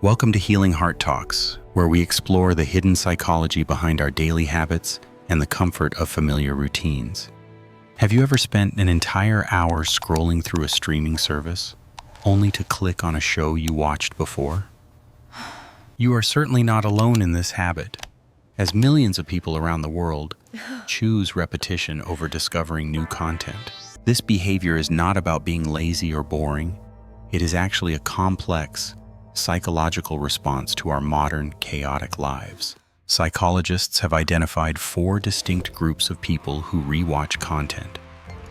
Welcome to Healing Heart Talks, where we explore the hidden psychology behind our daily habits and the comfort of familiar routines. Have you ever spent an entire hour scrolling through a streaming service, only to click on a show you watched before? You are certainly not alone in this habit, as millions of people around the world choose repetition over discovering new content. This behavior is not about being lazy or boring. It is actually a complex, psychological response to our modern, chaotic lives. Psychologists have identified 4 distinct groups of people who rewatch content,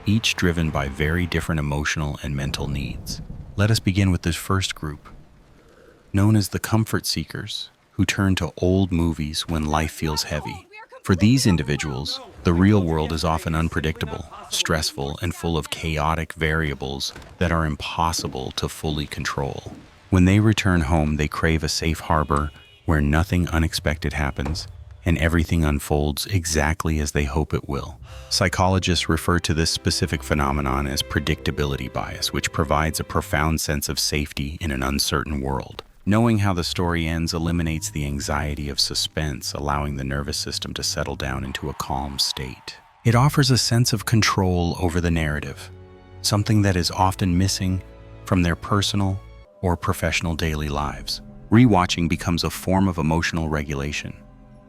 each driven by very different emotional and mental needs. Let us begin with this first group, known as the comfort seekers, who turn to old movies when life feels heavy. For these individuals, the real world is often unpredictable, stressful, and full of chaotic variables that are impossible to fully control. When they return home, they crave a safe harbor where nothing unexpected happens and everything unfolds exactly as they hope it will. Psychologists refer to this specific phenomenon as predictability bias, which provides a profound sense of safety in an uncertain world. Knowing how the story ends eliminates the anxiety of suspense, allowing the nervous system to settle down into a calm state. It offers a sense of control over the narrative, something that is often missing from their personal or professional daily lives. Rewatching becomes a form of emotional regulation,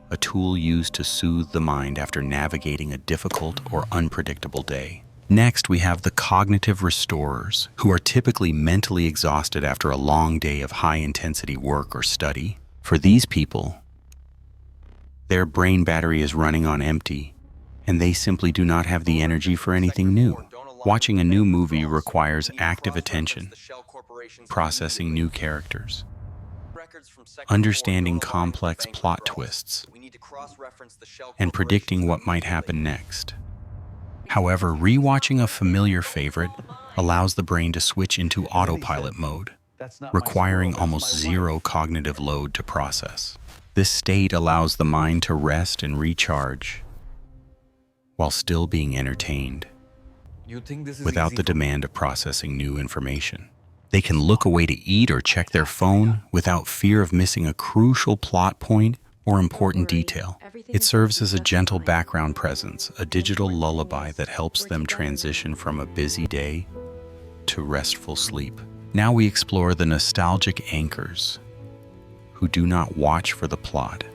a tool used to soothe the mind after navigating a difficult or unpredictable day. Next, we have the cognitive restorers, who are typically mentally exhausted after a long day of high-intensity work or study. For these people, their brain battery is running on empty, and they simply do not have the energy for anything new. Watching a new movie requires active attention, processing new characters, understanding complex plot twists, and predicting what might happen next. However, rewatching a familiar favorite allows the brain to switch into autopilot mode, requiring almost zero cognitive load to process. This state allows the mind to rest and recharge while still being entertained, without the demand of processing new information. They can look away to eat or check their phone without fear of missing a crucial plot point or important detail. It serves as a gentle background presence, a digital lullaby that helps them transition from a busy day to restful sleep. Now we explore the nostalgic anchors, who do not watch for the plot,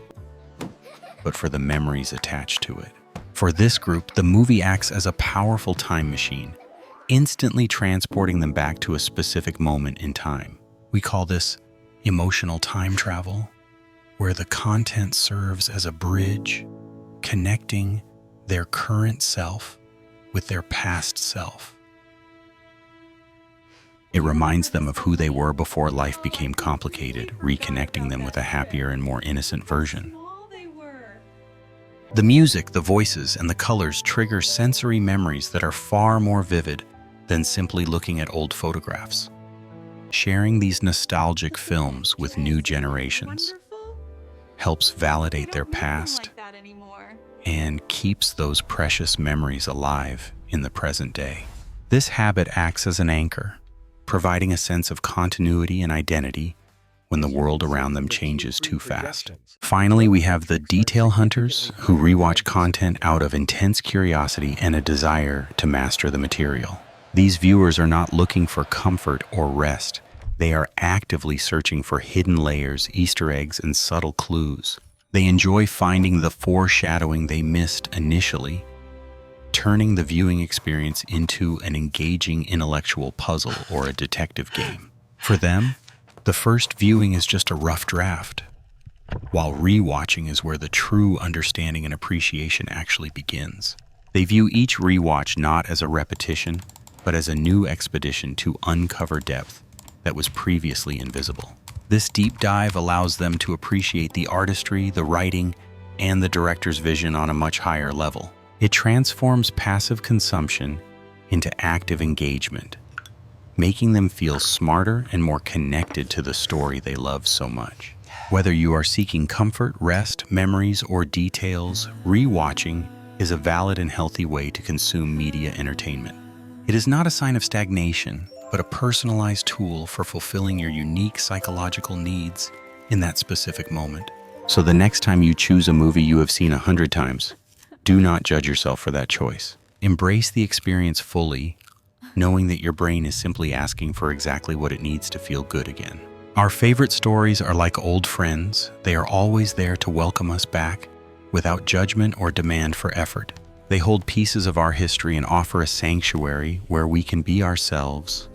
but for the memories attached to it. For this group, the movie acts as a powerful time machine, instantly transporting them back to a specific moment in time. We call this emotional time travel, where the content serves as a bridge, connecting their current self with their past self. It reminds them of who they were before life became complicated, reconnecting them with a happier and more innocent version. The music, the voices, and the colors trigger sensory memories that are far more vivid than simply looking at old photographs. Sharing these nostalgic films with new generations helps validate their past and keeps those precious memories alive in the present day. This habit acts as an anchor, providing a sense of continuity and identity when the world around them changes too fast. Finally, we have the detail hunters, who rewatch content out of intense curiosity and a desire to master the material. These viewers are not looking for comfort or rest. They are actively searching for hidden layers, Easter eggs, and subtle clues. They enjoy finding the foreshadowing they missed initially, turning the viewing experience into an engaging intellectual puzzle or a detective game. For them, the first viewing is just a rough draft, while rewatching is where the true understanding and appreciation actually begins. They view each rewatch not as a repetition, but as a new expedition to uncover depth that was previously invisible. This deep dive allows them to appreciate the artistry, the writing, and the director's vision on a much higher level. It transforms passive consumption into active engagement, making them feel smarter and more connected to the story they love so much. Whether you are seeking comfort, rest, memories, or details, rewatching is a valid and healthy way to consume media entertainment. It is not a sign of stagnation, but a personalized tool for fulfilling your unique psychological needs in that specific moment. So the next time you choose a movie you have seen 100 times, do not judge yourself for that choice. Embrace the experience fully, knowing that your brain is simply asking for exactly what it needs to feel good again. Our favorite stories are like old friends. They are always there to welcome us back without judgment or demand for effort. They hold pieces of our history and offer a sanctuary where we can be ourselves,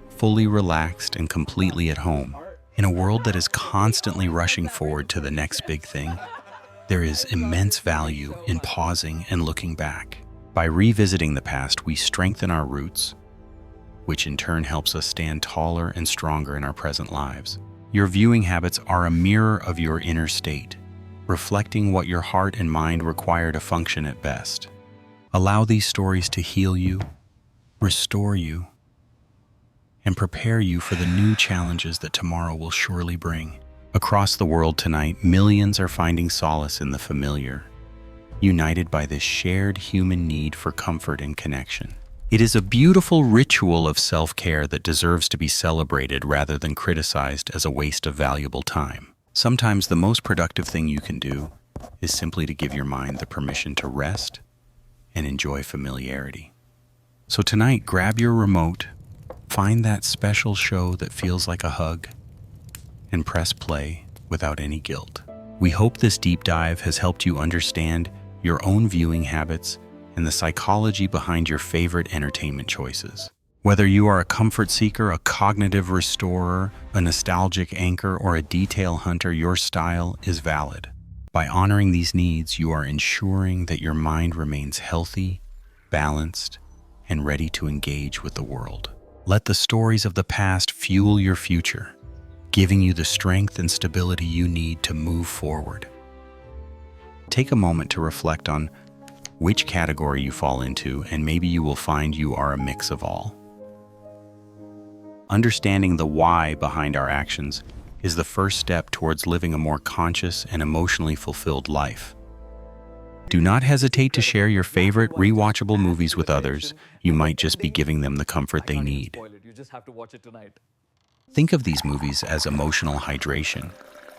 fully relaxed and completely at home. In a world that is constantly rushing forward to the next big thing, there is immense value in pausing and looking back. By revisiting the past, we strengthen our roots, which in turn helps us stand taller and stronger in our present lives. Your viewing habits are a mirror of your inner state, reflecting what your heart and mind require to function at best. Allow these stories to heal you, restore you, and prepare you for the new challenges that tomorrow will surely bring. Across the world tonight, millions are finding solace in the familiar, united by this shared human need for comfort and connection. It is a beautiful ritual of self-care that deserves to be celebrated rather than criticized as a waste of valuable time. Sometimes the most productive thing you can do is simply to give your mind the permission to rest and enjoy familiarity. So tonight, grab your remote, find that special show that feels like a hug, and press play without any guilt. We hope this deep dive has helped you understand your own viewing habits and the psychology behind your favorite entertainment choices. Whether you are a comfort seeker, a cognitive restorer, a nostalgic anchor, or a detail hunter, your style is valid. By honoring these needs, you are ensuring that your mind remains healthy, balanced, and ready to engage with the world. Let the stories of the past fuel your future, giving you the strength and stability you need to move forward. Take a moment to reflect on which category you fall into, and maybe you will find you are a mix of all. Understanding the why behind our actions is the first step towards living a more conscious and emotionally fulfilled life. Do not hesitate to share your favorite rewatchable movies with others. You might just be giving them the comfort they need. Think of these movies as emotional hydration,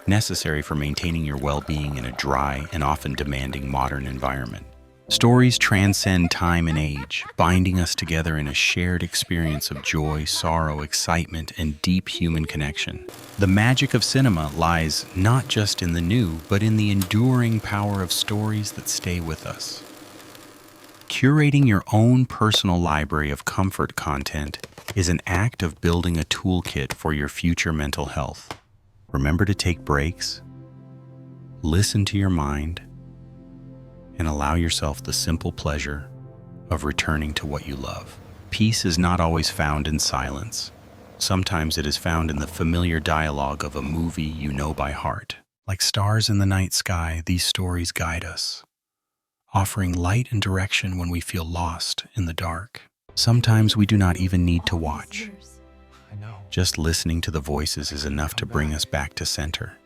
necessary for maintaining your well-being in a dry and often demanding modern environment. Stories transcend time and age, binding us together in a shared experience of joy, sorrow, excitement, and deep human connection. The magic of cinema lies not just in the new, but in the enduring power of stories that stay with us. Curating your own personal library of comfort content is an act of building a toolkit for your future mental health. Remember to take breaks, listen to your mind, and allow yourself the simple pleasure of returning to what you love. Peace is not always found in silence. Sometimes it is found in the familiar dialogue of a movie you know by heart. Like stars in the night sky, these stories guide us, offering light and direction when we feel lost in the dark. Sometimes we do not even need to watch. Just listening to the voices is enough to bring us back to center.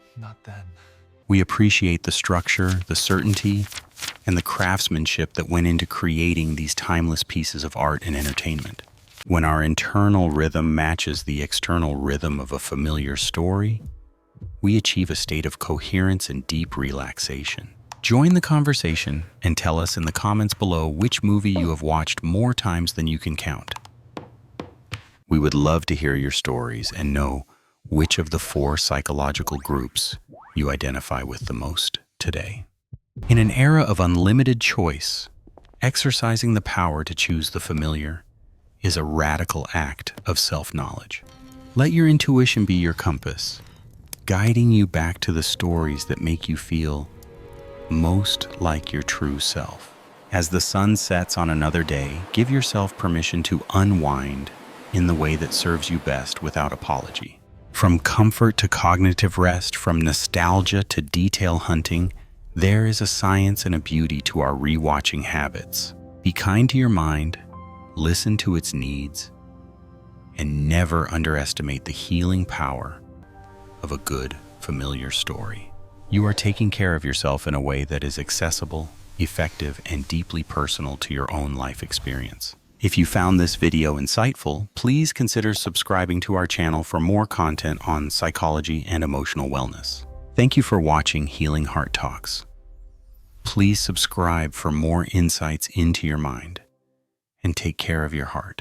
We appreciate the structure, the certainty, and the craftsmanship that went into creating these timeless pieces of art and entertainment. When our internal rhythm matches the external rhythm of a familiar story, we achieve a state of coherence and deep relaxation. Join the conversation and tell us in the comments below which movie you have watched more times than you can count. We would love to hear your stories and know which of the 4 psychological groups you identify with the most today. In an era of unlimited choice, exercising the power to choose the familiar is a radical act of self-knowledge. Let your intuition be your compass, guiding you back to the stories that make you feel most like your true self. As the sun sets on another day, give yourself permission to unwind in the way that serves you best without apology. From comfort to cognitive rest, from nostalgia to detail hunting, there is a science and a beauty to our rewatching habits. Be kind to your mind, listen to its needs, and never underestimate the healing power of a good, familiar story. You are taking care of yourself in a way that is accessible, effective, and deeply personal to your own life experience. If you found this video insightful, please consider subscribing to our channel for more content on psychology and emotional wellness. Thank you for watching Healing Heart Talks. Please subscribe for more insights into your mind and take care of your heart.